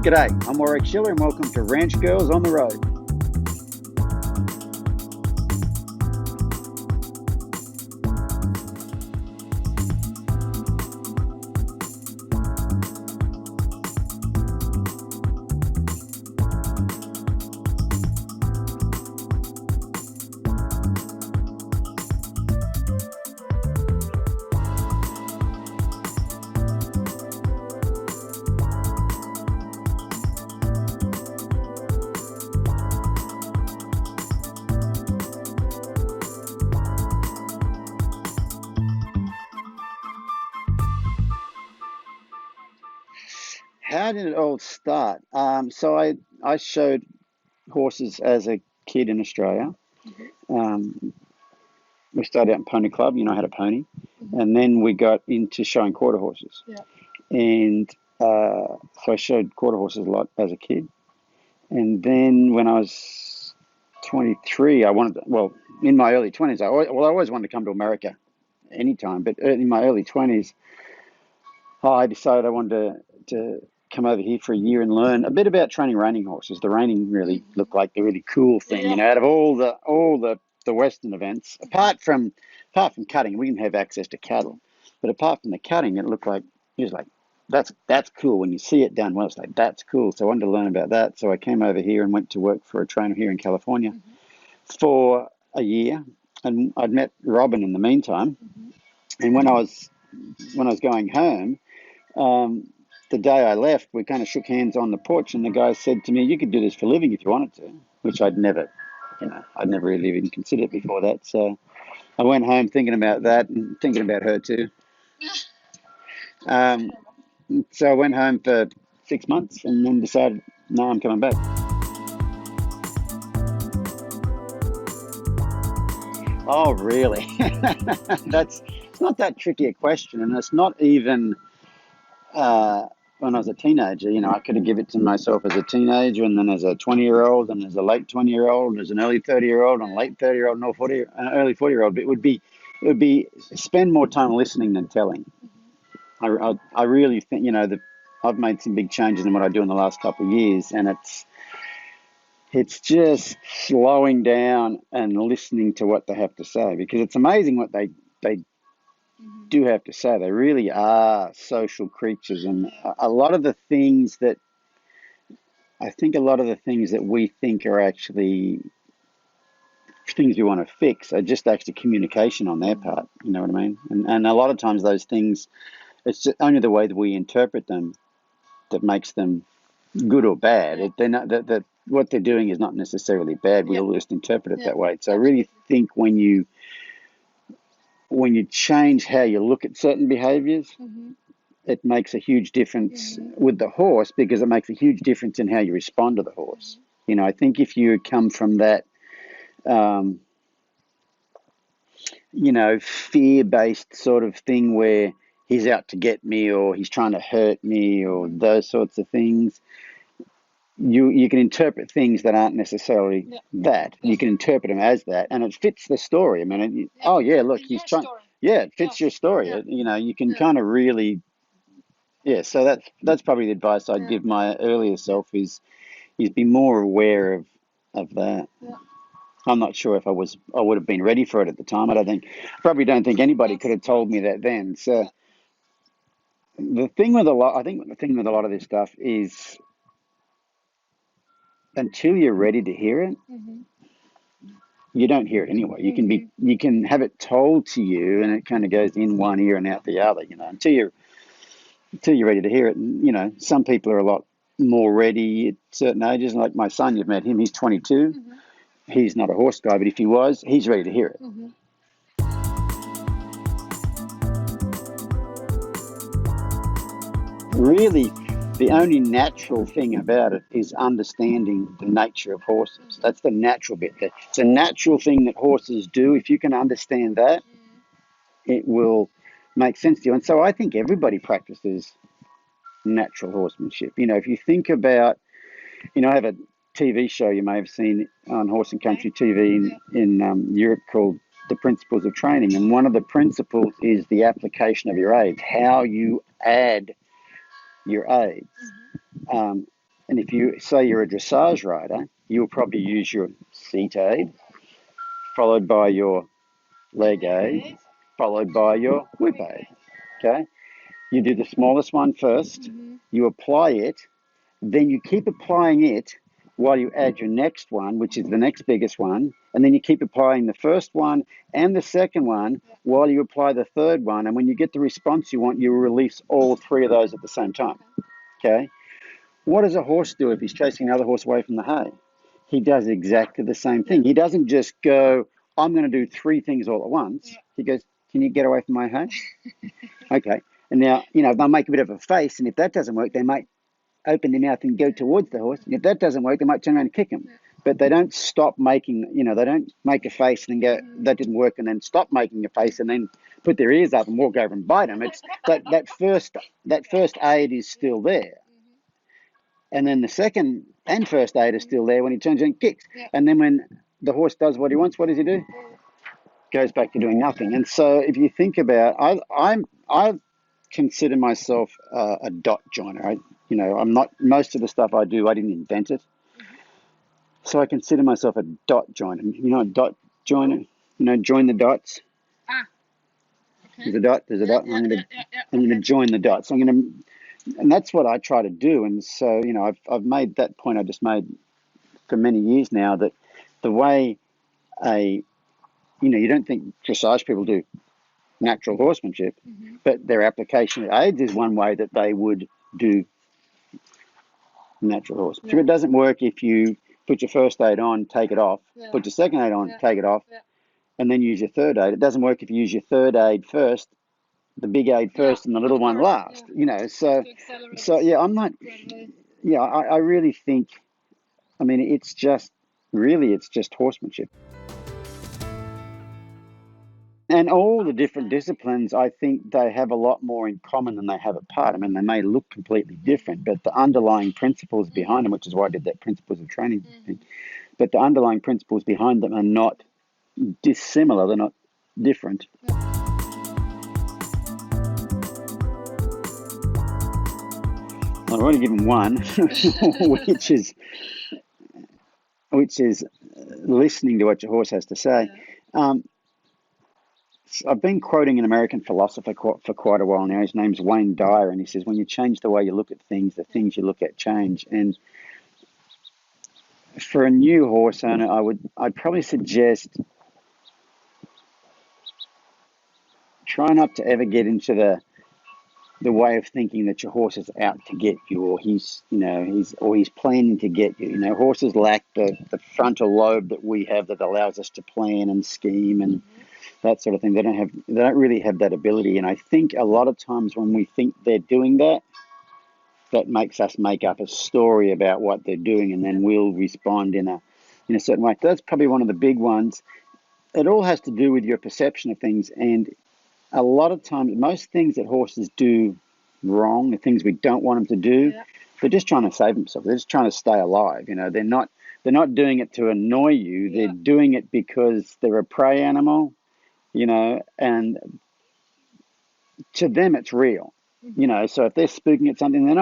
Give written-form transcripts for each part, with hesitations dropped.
G'day, I'm Warwick Schiller and welcome to Ranch Girls on the Road. How did it all start? So I showed horses as a kid in Australia. We started out in Pony Club, I had a pony. And then we got into showing quarter horses. Yeah. And so I showed quarter horses a lot as a kid. And then when I was 23, in my early 20s, I always wanted to come to America anytime. But in my early 20s, I decided I wanted to come over here for a year and learn a bit about training reining horses. The reining really looked like the really cool thing, out of all the Western events. Apart from cutting, we didn't have access to cattle, but apart from the cutting, it was like that's cool when you see it done well. It's like that's cool. So I wanted to learn about that. So I came over here and went to work for a trainer here in California for a year, and I'd met Robin in the meantime. And when I was going home. The day I left, we kind of shook hands on the porch, and the guy said to me, "You could do this for a living if you wanted to," which I'd never really even considered before that. So I went home thinking about that and thinking about her too. So I went home for 6 months and then decided, no, I'm coming back. Oh, really? It's not that tricky a question, and it's not even. When I was a teenager, I could have given it to myself as a teenager, and then as a 20-year-old, and as a late 20-year-old, as an early 30-year-old, and a late 30-year-old, and an early 40-year-old. But it would be spend more time listening than telling. I really think that I've made some big changes in what I do in the last couple of years, and it's just slowing down and listening to what they have to say, because it's amazing what they do have to say. They really are social creatures, and a lot of the things that we think are actually things we want to fix are just actually communication on their part. You know what I mean? And a lot of times those things, it's just only the way that we interpret them that makes them good or bad. They're not that what they're doing is not necessarily bad. We all just interpret it that way. So I really think when you change how you look at certain behaviors, it makes a huge difference with the horse, because it makes a huge difference in how you respond to the horse. I think if you come from that, fear-based sort of thing where he's out to get me or he's trying to hurt me or those sorts of things, you can interpret things that aren't necessarily that. You can interpret them as that, and it fits the story. I mean, look, he's trying. Yeah, it fits your story. You can kind of really. Yeah, so that's probably the advice I'd give my earlier self is be more aware of that. Yeah. I'm not sure if I would have been ready for it at the time. I probably don't think anybody could have told me that then. So the thing with a lot of this stuff is, until you're ready to hear it, you don't hear it anyway. You can have it told to you, and it kind of goes in one ear and out the other. Until you're ready to hear it. And, some people are a lot more ready at certain ages. Like my son, you've met him. He's 22. He's not a horse guy, but if he was, he's ready to hear it. Really, the only natural thing about it is understanding the nature of horses. That's the natural bit. It's a natural thing that horses do. If you can understand that, it will make sense to you. And so I think everybody practices natural horsemanship. If you think about, I have a TV show you may have seen on Horse and Country TV in Europe called The Principles of Training. And one of the principles is the application of your aids, how you add your aids. And if you say you're a dressage rider, you'll probably use your seat aid, followed by your leg aid, followed by your whip aid. Okay? You do the smallest one first, you apply it, then you keep applying it while you add your next one, which is the next biggest one, and then you keep applying the first one and the second one while you apply the third one. And when you get the response you want, you release all three of those at the same time. Okay? What does a horse do if he's chasing another horse away from the hay? He does exactly the same thing. He doesn't just go, I'm going to do three things all at once. He goes, can you get away from my hay? Okay. And now, they'll make a bit of a face, and if that doesn't work, they might open their mouth and go towards the horse. And if that doesn't work, they might turn around and kick him. But they don't stop making, they don't make a face and then go, that didn't work, and then stop making a face and then put their ears up and walk over and bite them. It's that first aid is still there. And then the second and first aid is still there when he turns and kicks. And then when the horse does what he wants, what does he do? Goes back to doing nothing. And so if you think about, I consider myself a dot joiner. I'm not, most of the stuff I do, I didn't invent it. So I consider myself a dot joiner. A dot joiner? Join the dots. Okay. There's a dot. I'm going to join the dots. And that's what I try to do. And so, I've made that point I just made for many years now, that the way you don't think dressage people do natural horsemanship, but their application of aids is one way that they would do natural horsemanship. Yeah. It doesn't work if you put your first aid on, take it off, put your second aid on, take it off, and then use your third aid. It doesn't work if you use your third aid first, the big aid first, and the little one last. So I'm not. I really think. It's just horsemanship. And all the different disciplines, I think they have a lot more in common than they have apart. They may look completely different, but the underlying principles behind them, which is why I did that principles of training thing, but the underlying principles behind them are not dissimilar, they're not different. I've already given one, which is listening to what your horse has to say. I've been quoting an American philosopher for quite a while now. His name's Wayne Dyer, and he says, when you change the way you look at things, the things you look at change. And for a new horse owner, I'd probably suggest try not to ever get into the way of thinking that your horse is out to get you, or he's planning to get you. Horses lack the frontal lobe that we have that allows us to plan and scheme and that sort of thing. They don't really have that ability. And I think a lot of times when we think they're doing that, that makes us make up a story about what they're doing, and then we'll respond in a certain way. That's probably one of the big ones. It all has to do with your perception of things, and a lot of times, most things that horses do wrong, the things we don't want them to do, they're just trying to save themselves. They're just trying to stay alive. They're not doing it to annoy you. They're doing it because they're a prey animal, and to them it's real. So if they're spooking at something, they're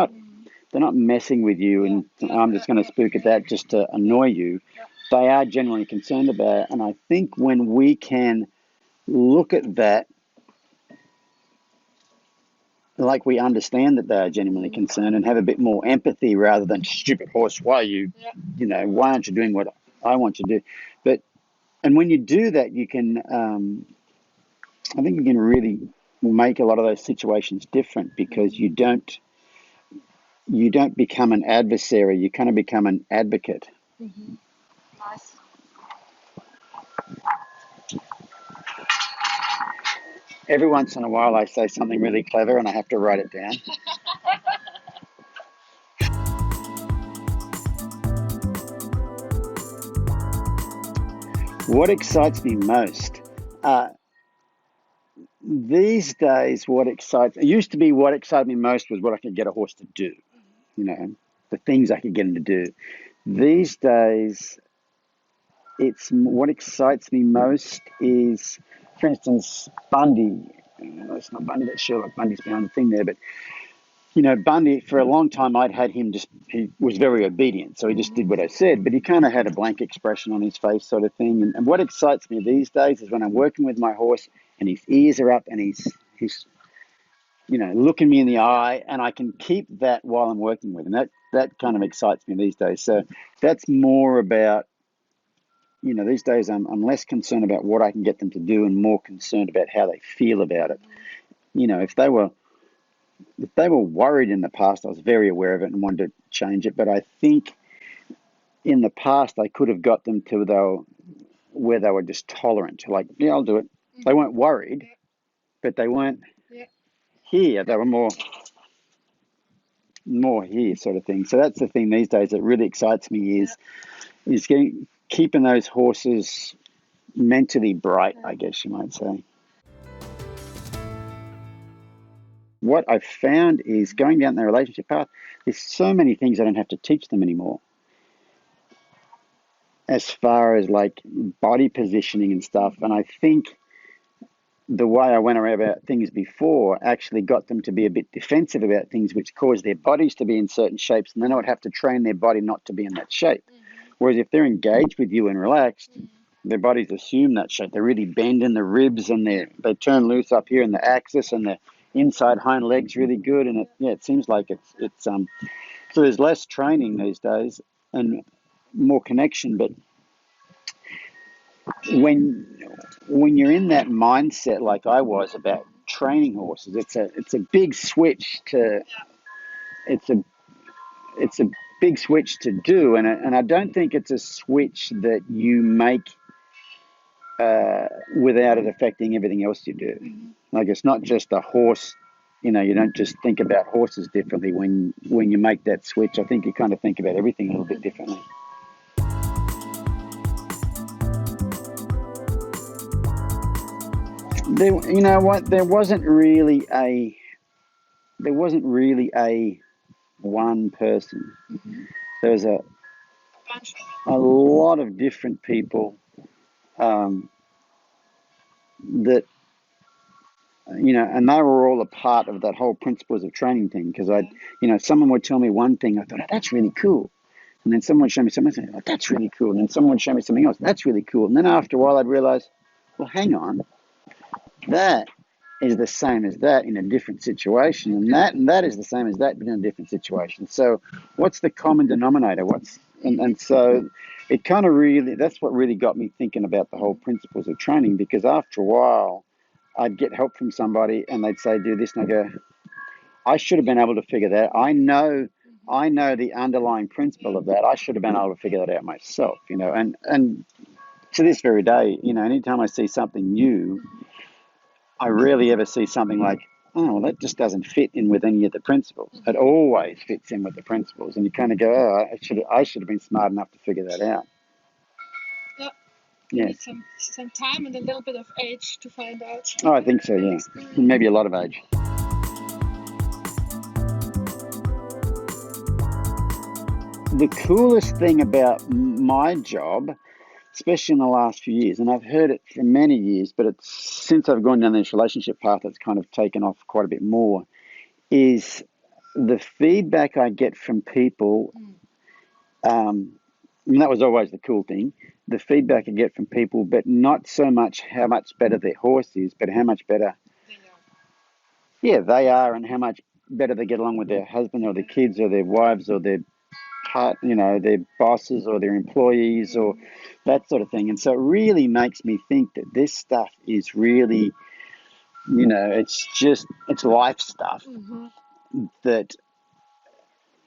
not messing with you and I'm just going to spook at that just to annoy you. They are genuinely concerned about it. And I think when we can look at that like we understand that they are genuinely concerned and have a bit more empathy rather than stupid horse, why aren't you doing what I want you to do? And when you do that, you can, I think you can really make a lot of those situations different, because you don't become an adversary, you kind of become an advocate. Nice. Every once in a while I say something really clever and I have to write it down. What excites me most? These days, what excited me most was what I could get a horse to do. The things I could get him to do. These days, what excites me most is, for instance, Bundy. It's not Bundy, that's Sherlock. Bundy's behind the thing there, but Bundy, for a long time, I'd had him he was very obedient. So he just did what I said, but he kind of had a blank expression on his face sort of thing. And what excites me these days is when I'm working with my horse and his ears are up and he's looking me in the eye, and I can keep that while I'm working with him. That kind of excites me these days. So that's more about, these days I'm less concerned about what I can get them to do and more concerned about how they feel about it. If they were worried in the past, I was very aware of it and wanted to change it. But I think in the past I could have got them to where they were just tolerant. Like, yeah, I'll do it. They weren't worried, but they weren't here. They were more here sort of thing. So that's the thing these days that really excites me is keeping those horses mentally bright, I guess you might say. What I've found is going down the relationship path, there's so many things I don't have to teach them anymore. As far as like body positioning and stuff. And I think the way I went around about things before actually got them to be a bit defensive about things, which caused their bodies to be in certain shapes, and then I would have to train their body not to be in that shape. Whereas if they're engaged with you and relaxed, their bodies assume that shape. They really bend in the ribs and they turn loose up here in the axis, and the inside hind legs really good. And it seems like it's so there's less training these days and more connection. But when you're in that mindset like I was about training horses, it's a big switch to it's a big switch to do, and I don't think it's a switch that you make without it affecting everything else you do. Like, it's not just a horse. You don't just think about horses differently when you make that switch. I think you kind of think about everything a little bit differently. You know what? There wasn't really a one person. There was a lot of different people that, and they were all a part of that whole principles of training thing. Because someone would tell me one thing, I thought, oh, that's really cool. And then someone would show me something else, oh, that's really cool. And then someone would show me something else, that's really cool. And then after a while, I'd realize, well, hang on, that is the same as that in a different situation, and that is the same as that but in a different situation. So what's the common denominator? And so it kind of really, that's what really got me thinking about the whole principles of training, because after a while I'd get help from somebody and they'd say, do this, and I go, I should have been able to figure that out. I know the underlying principle of that. I should have been able to figure that out myself, and to this very day, anytime I see something new, I rarely ever see something like, oh, well, that just doesn't fit in with any of the principles. It always fits in with the principles, and you kind of go, oh, I should have been smart enough to figure that out. Yeah. You need some time and a little bit of age to find out. Oh, I think so, yeah. Maybe a lot of age. The coolest thing about my job, especially in the last few years, and I've heard it for many years, but it's since I've gone down this relationship path that's kind of taken off quite a bit more, is the feedback I get from people. And that was always the cool thing, the feedback I get from people, but not so much how much better their horse is, but how much better they are, and how much better they get along with their husband or their kids or their wives or their their bosses or their employees or that sort of thing. And so it really makes me think that this stuff is really, it's life stuff that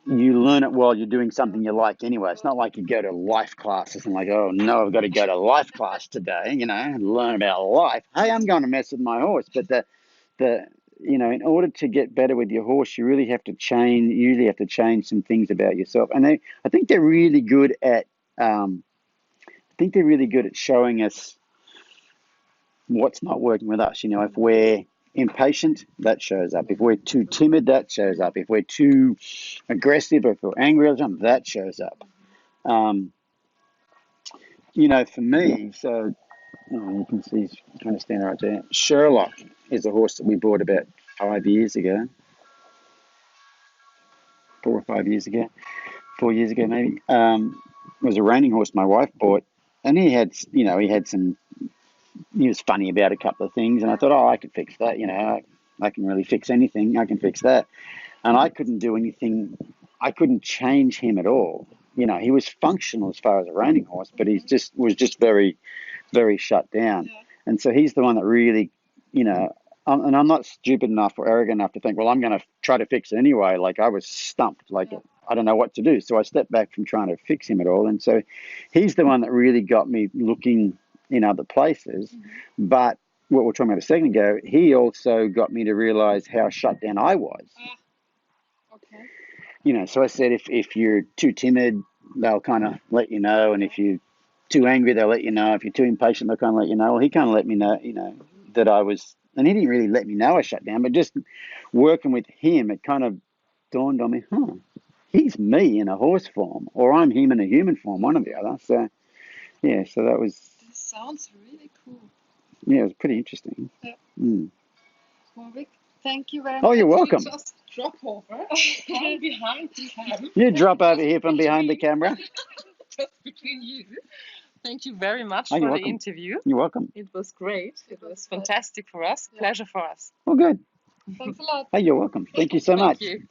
you learn it while you're doing something you like anyway. It's not like you go to life classes and like, oh no, I've got to go to life class today, and learn about life. Hey, I'm going to mess with my horse. But in order to get better with your horse, you really have to change some things about yourself. And I think they're really good at showing us what's not working with us. If we're impatient, that shows up. If we're too timid, that shows up. If we're too aggressive or if we're angry all the time, that shows up. For me, so you can see he's trying to stand right there. Sherlock is a horse that we bought about 5 years ago. 4 years ago maybe. Was a reining horse my wife bought, and he had some. He was funny about a couple of things, and I thought, I could fix that. I can really fix anything. I can fix that, and I couldn't do anything. I couldn't change him at all. He was functional as far as a reining horse, but he was just very, very shut down. Yeah. And so he's the one that really, and I'm not stupid enough or arrogant enough to think, well, I'm going to try to fix it anyway. Like, I was stumped. Like, Yeah. I don't know what to do. So I stepped back from trying to fix him at all. And so he's the one that really got me looking in other places. Mm-hmm. But what we were talking about a second ago, he also got me to realize how shut down I was. Okay. So I said, if you're too timid, they'll kind of let you know. And if you're too angry, they'll let you know. If you're too impatient, they'll kind of let you know. Well, he kind of let me know, that I was, and he didn't really let me know I shut down, but just working with him, it kind of dawned on me, he's me in a horse form, or I'm him in a human form, one or the other. So, yeah, so that was... This sounds really cool. Yeah, it was pretty interesting. Yeah. Warwick, thank you very much. Oh, you're welcome. Just drop over from behind the camera. You drop over here from behind the camera. Just between you. Thank you very much you're for the welcome. interview. You're welcome. It was great. It was fantastic for us. Yeah. Pleasure for us. Well, good. Thanks a lot. Hey, you're welcome. Thank you so much. Thank you.